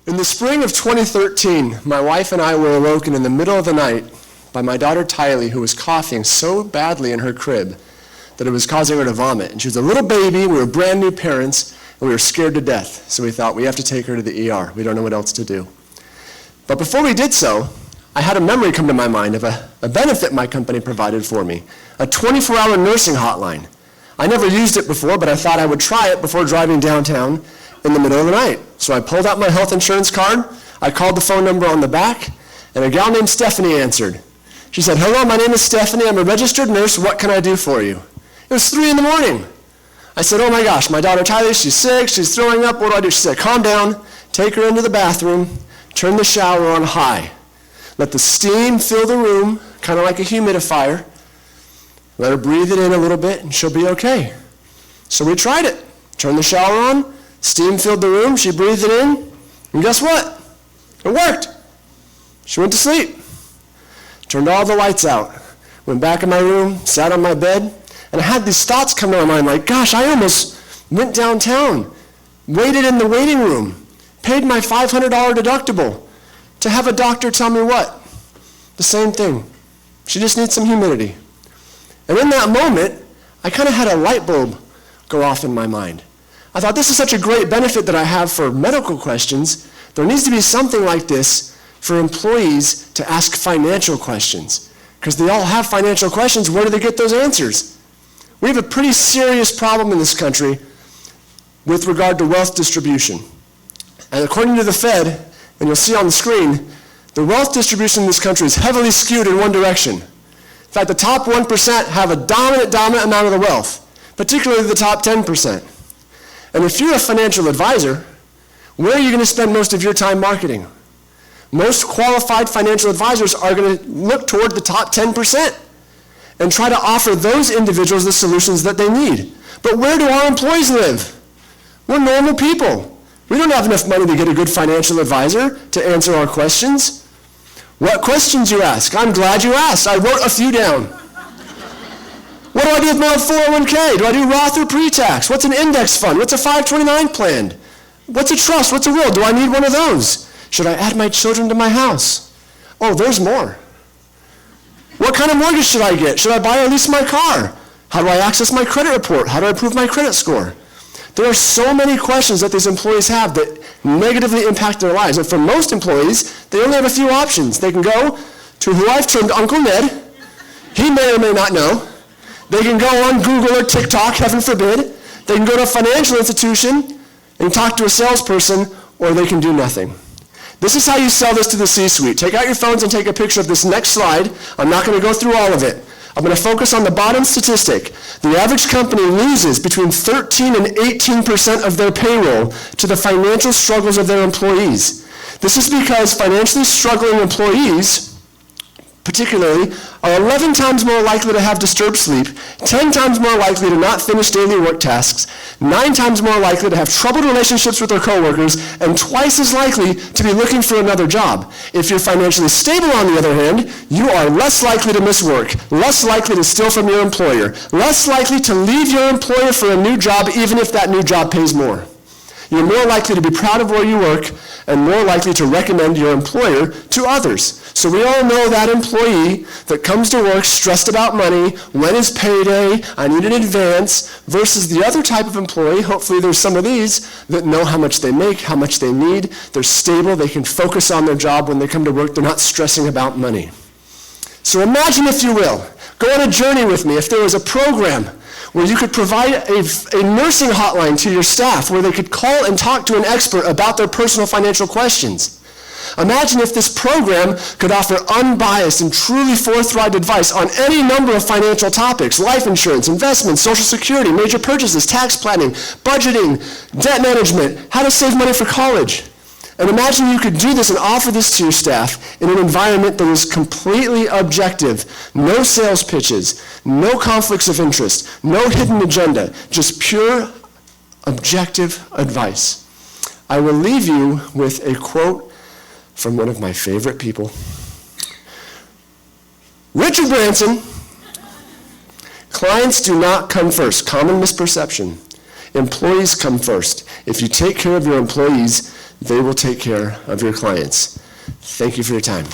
In the spring of 2013, my wife and I were awoken in the middle of the night by my daughter Tylee, who was coughing so badly in her crib that it was causing her to vomit. And she was a little baby, we were brand new parents, and we were scared to death. So we thought, we have to take her to the ER. We don't know what else to do. But before we did so, I had a memory come to my mind of a benefit my company provided for me, a 24-hour nursing hotline. I never used it before, but I thought I would try it before driving downtown in the middle of the night. So I pulled out my health insurance card, I called the phone number on the back, and a gal named Stephanie answered. She said, "Hello, my name is Stephanie, I'm a registered nurse, what can I do for you?" It was 3 a.m. I said, "Oh my gosh, my daughter Tylee, she's sick, she's throwing up, what do I do?" She said, "Calm down, take her into the bathroom, turn the shower on high. Let the steam fill the room, kind of like a humidifier. Let her breathe it in a little bit and she'll be okay." So we tried it. Turned the shower on, steam filled the room, she breathed it in, and guess what? It worked. She went to sleep. Turned all the lights out. Went back in my room, sat on my bed, and I had these thoughts come to my mind like, gosh, I almost went downtown, waited in the waiting room, paid my $500 deductible to have a doctor tell me what? The same thing. She just needs some humidity. And in that moment, I kind of had a light bulb go off in my mind. I thought, this is such a great benefit that I have for medical questions. There needs to be something like this for employees to ask financial questions. Because they all have financial questions, where do they get those answers? We have a pretty serious problem in this country with regard to wealth distribution. And according to the Fed, and you'll see on the screen, the wealth distribution in this country is heavily skewed in one direction. In fact, the top 1% have a dominant amount of the wealth, particularly the top 10%. And if you're a financial advisor, where are you going to spend most of your time marketing? Most qualified financial advisors are going to look toward the top 10% and try to offer those individuals the solutions that they need. But where do our employees live? We're normal people. We don't have enough money to get a good financial advisor to answer our questions. What questions, you ask? I'm glad you asked. I wrote a few down. What do I do with my 401k? Do I do Roth or pre-tax? What's an index fund? What's a 529 plan? What's a trust? What's a will? Do I need one of those? Should I add my children to my house? Oh, there's more. What kind of mortgage should I get? Should I buy or lease my car? How do I access my credit report? How do I improve my credit score? There are so many questions that these employees have that negatively impact their lives. And for most employees, they only have a few options. They can go to who I've termed Uncle Ned. He may or may not know. They can go on Google or TikTok, heaven forbid. They can go to a financial institution and talk to a salesperson, or they can do nothing. This is how you sell this to the C-suite. Take out your phones and take a picture of this next slide. I'm not going to go through all of it. I'm going to focus on the bottom statistic. The average company loses between 13 and 18% of their payroll to the financial struggles of their employees. This is because financially struggling employees, particularly, are 11 times more likely to have disturbed sleep, 10 times more likely to not finish daily work tasks, 9 times more likely to have troubled relationships with their coworkers, and twice as likely to be looking for another job. If you're financially stable, on the other hand, you are less likely to miss work, less likely to steal from your employer, less likely to leave your employer for a new job even if that new job pays more. You're more likely to be proud of where you work and more likely to recommend your employer to others. So we all know that employee that comes to work stressed about money, when is payday, I need an advance, versus the other type of employee, hopefully there's some of these, that know how much they make, how much they need, they're stable, they can focus on their job when they come to work, they're not stressing about money. So imagine, if you will, go on a journey with me, if there was a program where you could provide a nursing hotline to your staff where they could call and talk to an expert about their personal financial questions. Imagine if this program could offer unbiased and truly forthright advice on any number of financial topics: life insurance, investments, Social Security, major purchases, tax planning, budgeting, debt management, how to save money for college. And imagine you could do this and offer this to your staff in an environment that is completely objective. No sales pitches, no conflicts of interest, no hidden agenda, just pure objective advice. I will leave you with a quote from one of my favorite people. Richard Branson, clients do not come first. Common misperception. Employees come first. If you take care of your employees, They will take care of your clients. Thank you for your time.